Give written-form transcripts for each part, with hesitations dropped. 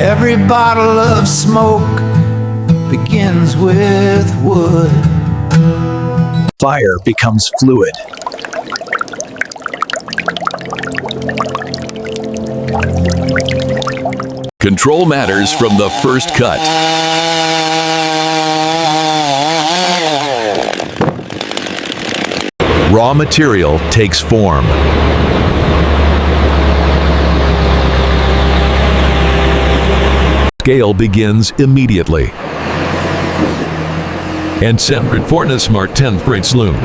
Every bottle of smoke begins with wood. Fire becomes fluid. Control matters from the first cut. Raw material takes form. Scale begins immediately. And sempre fortness smart 10th grade saloon.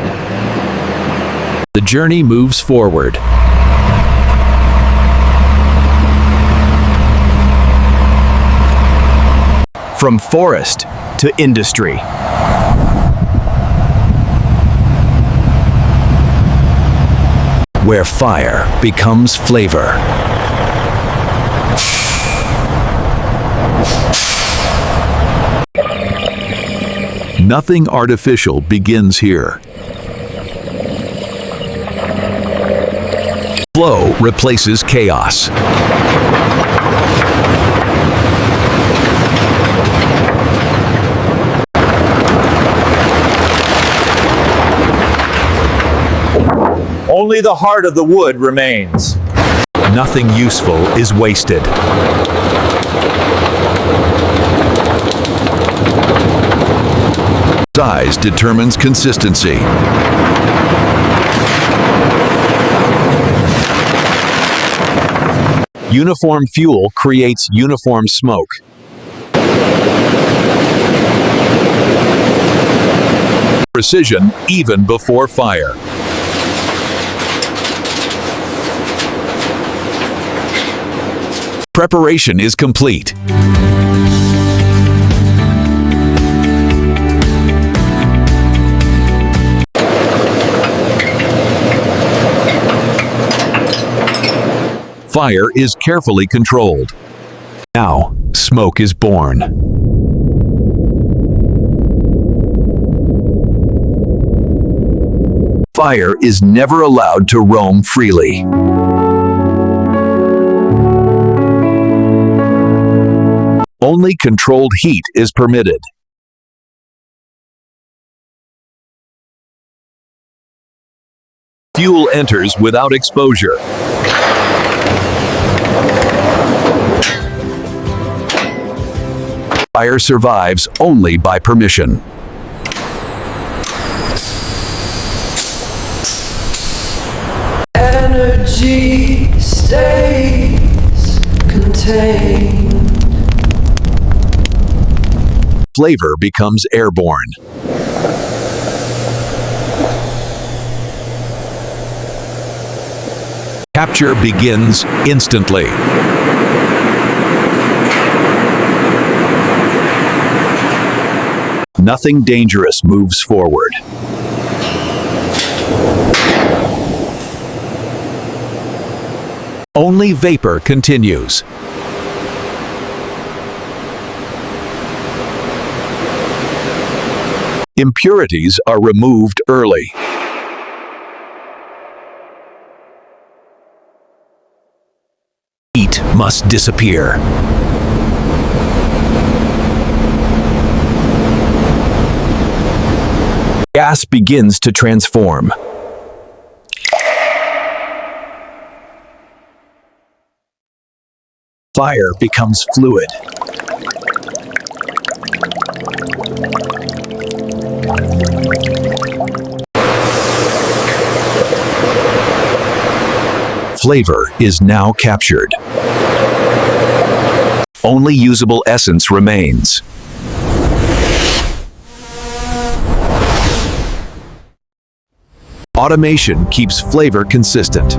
The journey moves forward. From forest to industry. Where fire becomes flavor. Nothing artificial begins here. Flow replaces chaos. Only the heart of the wood remains. Nothing useful is wasted. Size determines consistency. Uniform fuel creates uniform smoke. Precision even before fire. Preparation is complete. Fire is carefully controlled. Now, smoke is born. Fire is never allowed to roam freely. Only controlled heat is permitted. Fuel enters without exposure. Fire survives only by permission. Energy stays contained. Flavor becomes airborne. Capture begins instantly. Nothing dangerous moves forward. Only vapor continues. Impurities are removed early. Heat must disappear. Gas begins to transform. Fire becomes fluid. Flavor is now captured. Only usable essence remains. Automation keeps flavor consistent.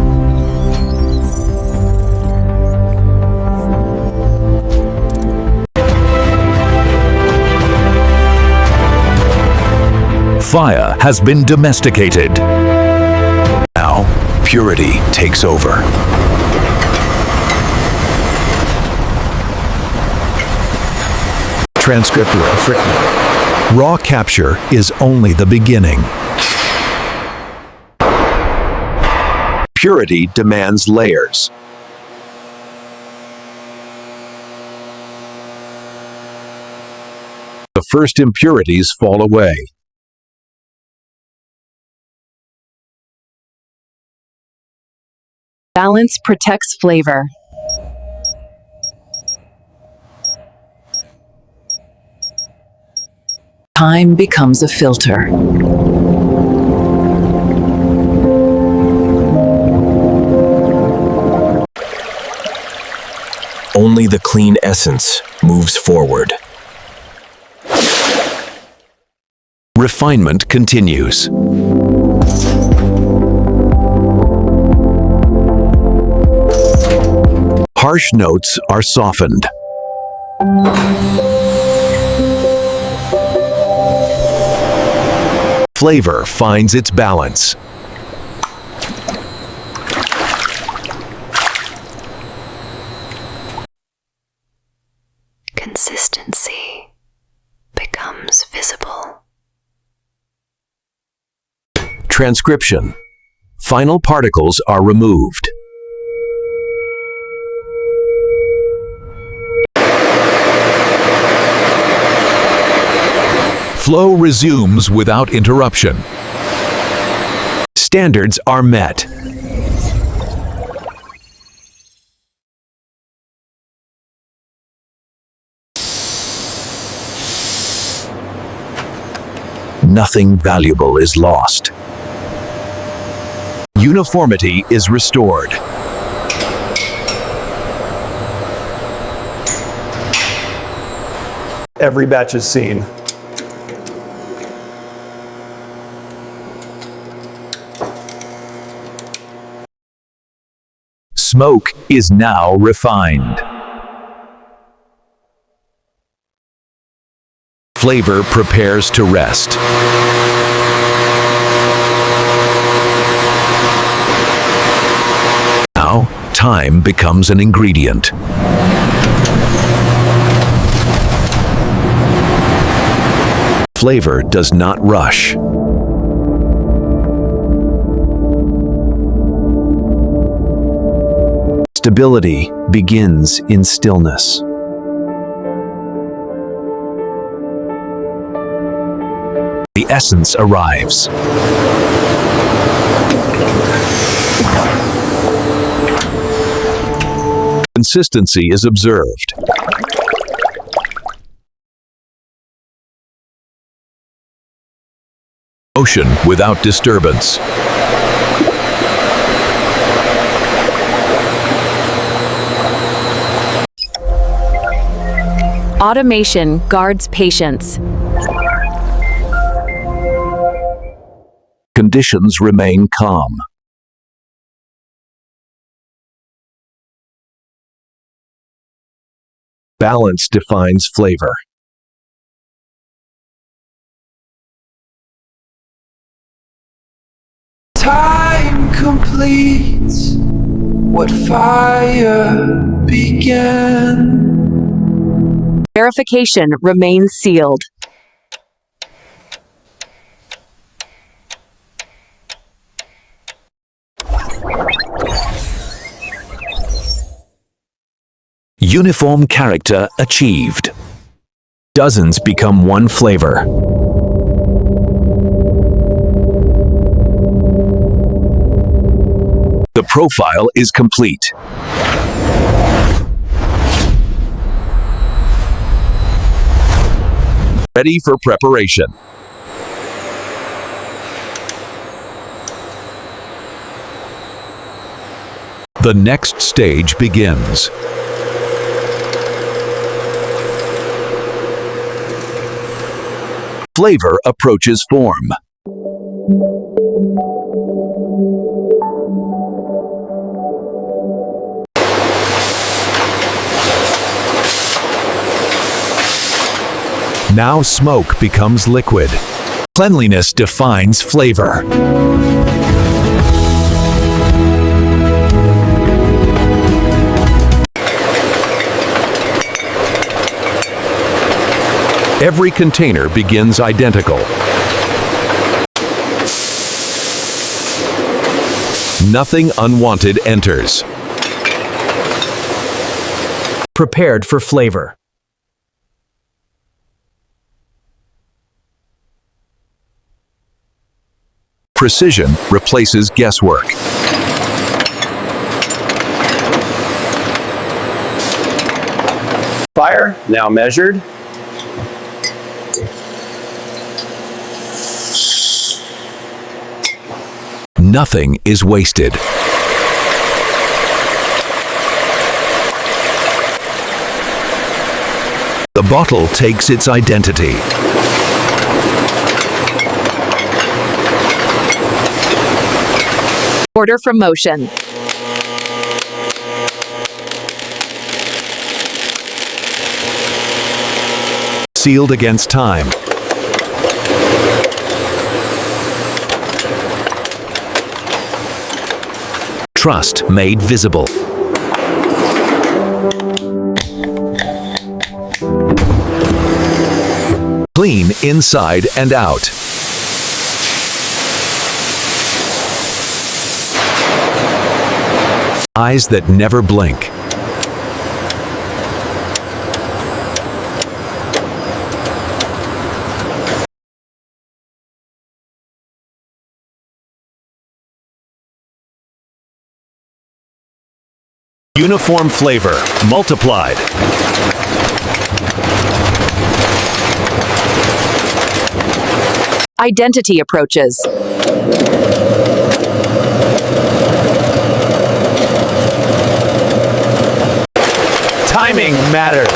Fire has been domesticated. Now, purity takes over. Transcript raw capture is only the beginning. Purity demands layers. The first impurities fall away. Balance protects flavor. Time becomes a filter. Only the clean essence moves forward. Refinement continues. Harsh notes are softened. Flavor finds its balance. Consistency becomes visible. Transcription. Final particles are removed. Flow resumes without interruption. Standards are met. Nothing valuable is lost. Uniformity is restored. Every batch is seen. Smoke is now refined. Flavor prepares to rest. Now, time becomes an ingredient. Flavor does not rush. Stability begins in stillness. The essence arrives. Consistency is observed. Motion without disturbance. Automation guards patience. Conditions remain calm. Balance defines flavor. Time completes what fire began. Verification remains sealed. Uniform character achieved. Dozens become one flavor. The profile is complete. Ready for preparation. The next stage begins. Flavor approaches form. Now smoke becomes liquid. Cleanliness defines flavor. Every container begins identical. Nothing unwanted enters. Prepared for flavor. Precision replaces guesswork. Fire, now measured. Nothing is wasted. The bottle takes its identity. Order from motion. Sealed against time. Trust made visible. Clean inside and out. Eyes that never blink. Uniform flavor, multiplied. Identity approaches. Timing matters.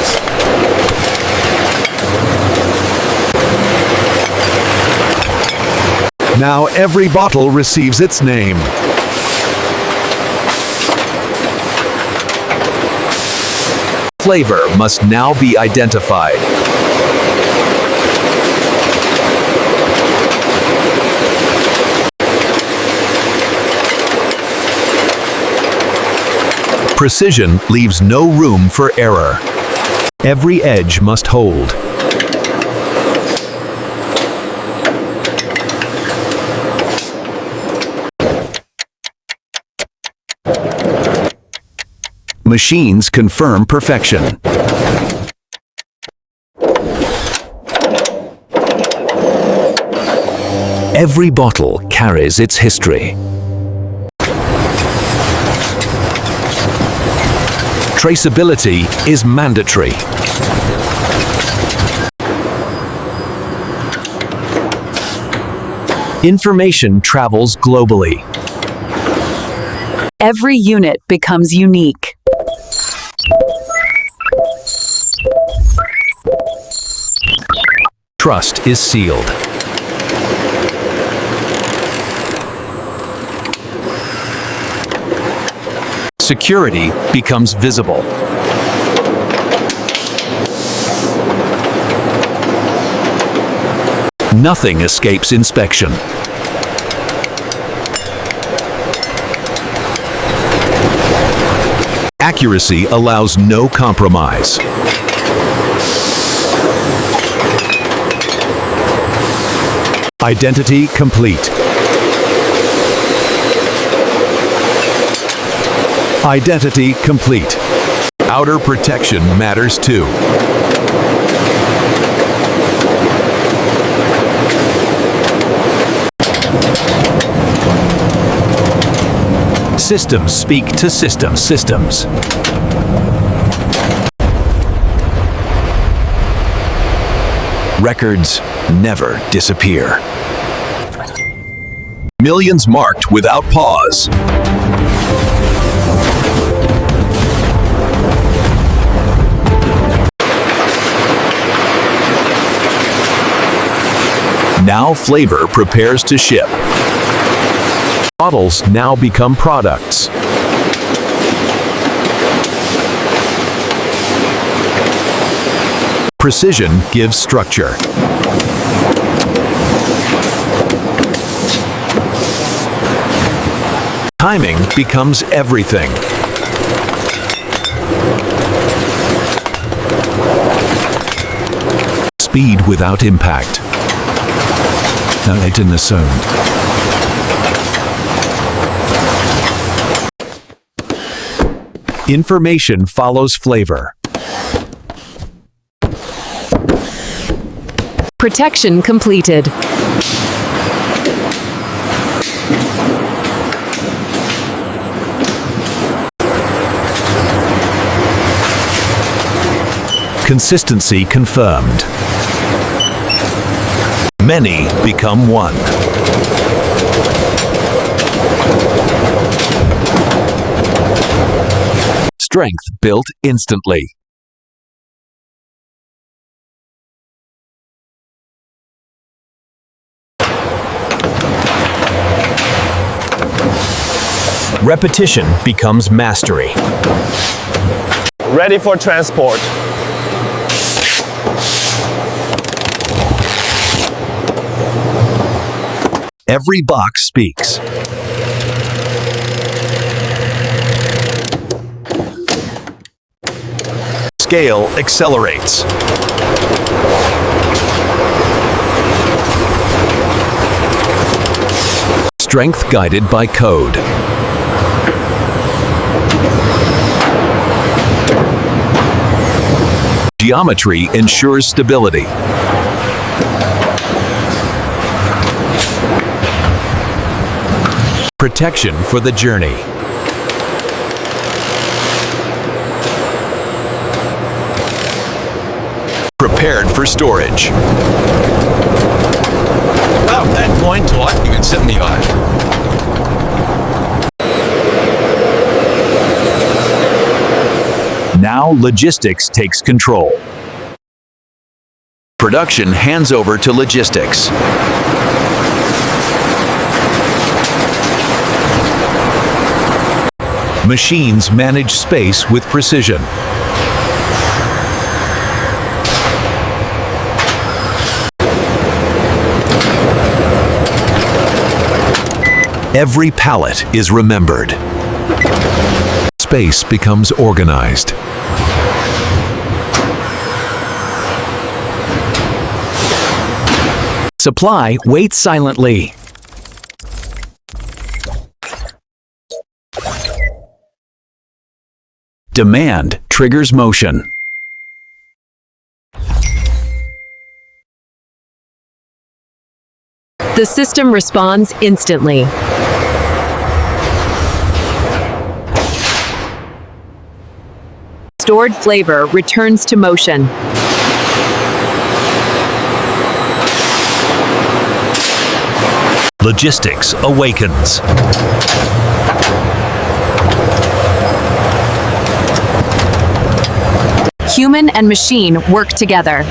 Now every bottle receives its name. Flavor must now be identified. Precision leaves no room for error. Every edge must hold. Machines confirm perfection. Every bottle carries its history. Traceability is mandatory. Information travels globally. Every unit becomes unique. Trust is sealed. Security becomes visible. Nothing escapes inspection. Accuracy allows no compromise. Identity complete. Identity complete. Outer protection matters too. Systems speak to systems. Records never disappear. Millions marked without pause. Now flavor prepares to ship. Bottles now become products. Precision gives structure. Timing becomes everything. Speed without impact. No, they didn't assume. Information follows flavor. Protection completed. Consistency confirmed. Many become one. Strength built instantly. Repetition becomes mastery. Ready for transport. Every box speaks. Scale accelerates. Strength guided by code. Geometry ensures stability. Protection for the journey. Prepared for storage. At that point, what? You can sit in the eye. Now logistics takes control. Production hands over to logistics. Machines manage space with precision. Every pallet is remembered. Space becomes organized. Supply waits silently. Demand triggers motion. The system responds instantly. Stored flavor returns to motion. Logistics awakens. Human and machine work together.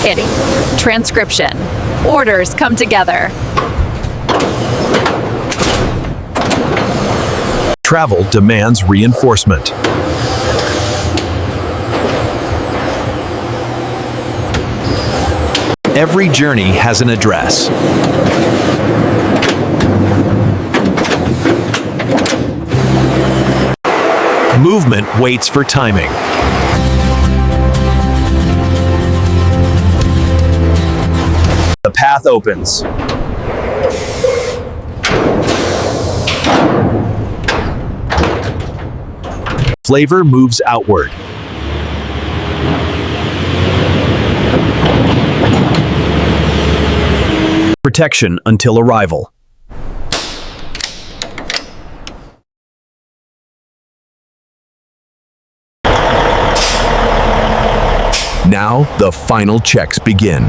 Editing. Transcription. Orders come together. Travel demands reinforcement. Every journey has an address. Movement waits for timing. The path opens. Flavor moves outward. Protection until arrival. Now the final checks begin.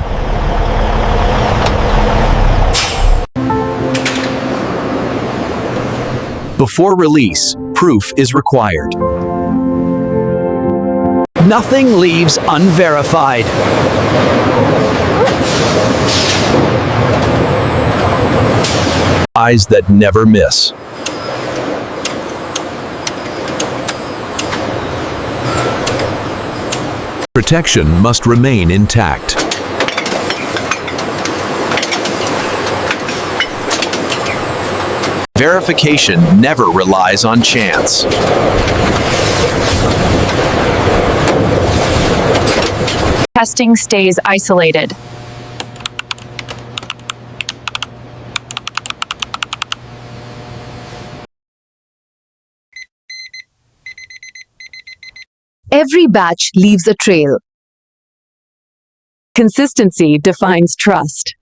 Before release, proof is required. Nothing leaves unverified. Eyes that never miss. Protection must remain intact. Verification never relies on chance. Testing stays isolated. Every batch leaves a trail. Consistency defines trust.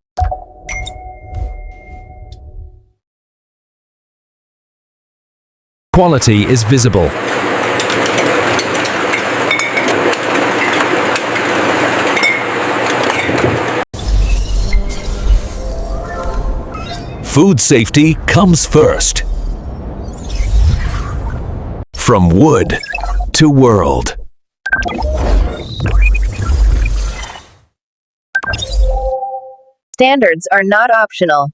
Quality is visible. Food safety comes first. From wood to world. Standards are not optional.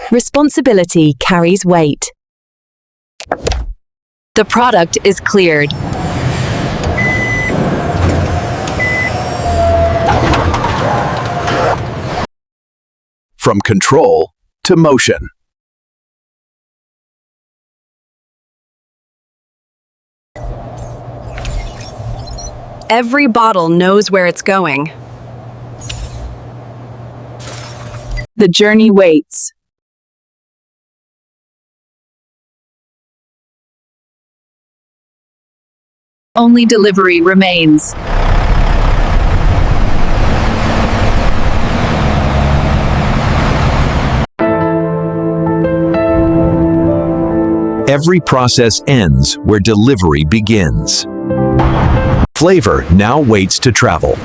Responsibility carries weight. The product is cleared. From control to motion. Every bottle knows where it's going. The journey waits. Only delivery remains. Every process ends where delivery begins. Flavor now waits to travel.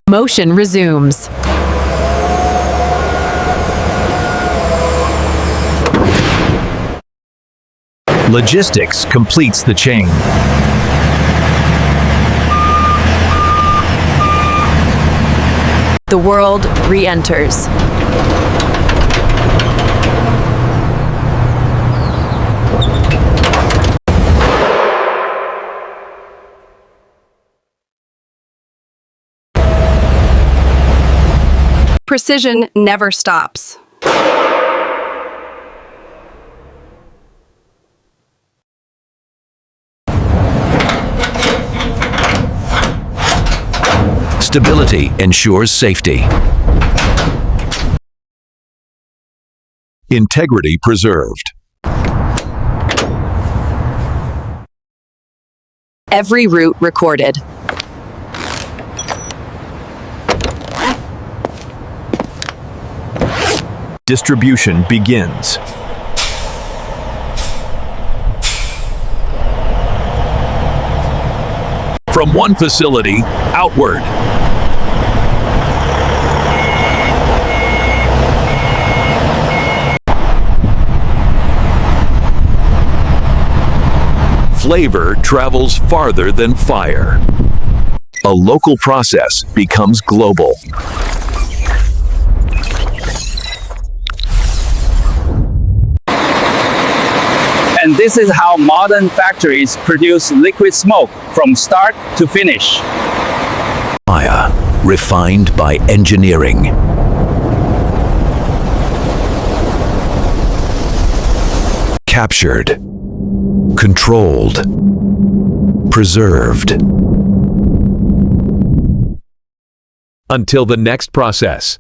Motion resumes. Logistics completes the chain. The world re-enters. Precision never stops. Stability ensures safety. Integrity preserved. Every route recorded. Distribution begins. From one facility outward. Flavor travels farther than fire. A local process becomes global. And this is how modern factories produce liquid smoke from start to finish. Fire, refined by engineering. Captured, controlled, preserved. Until the next process.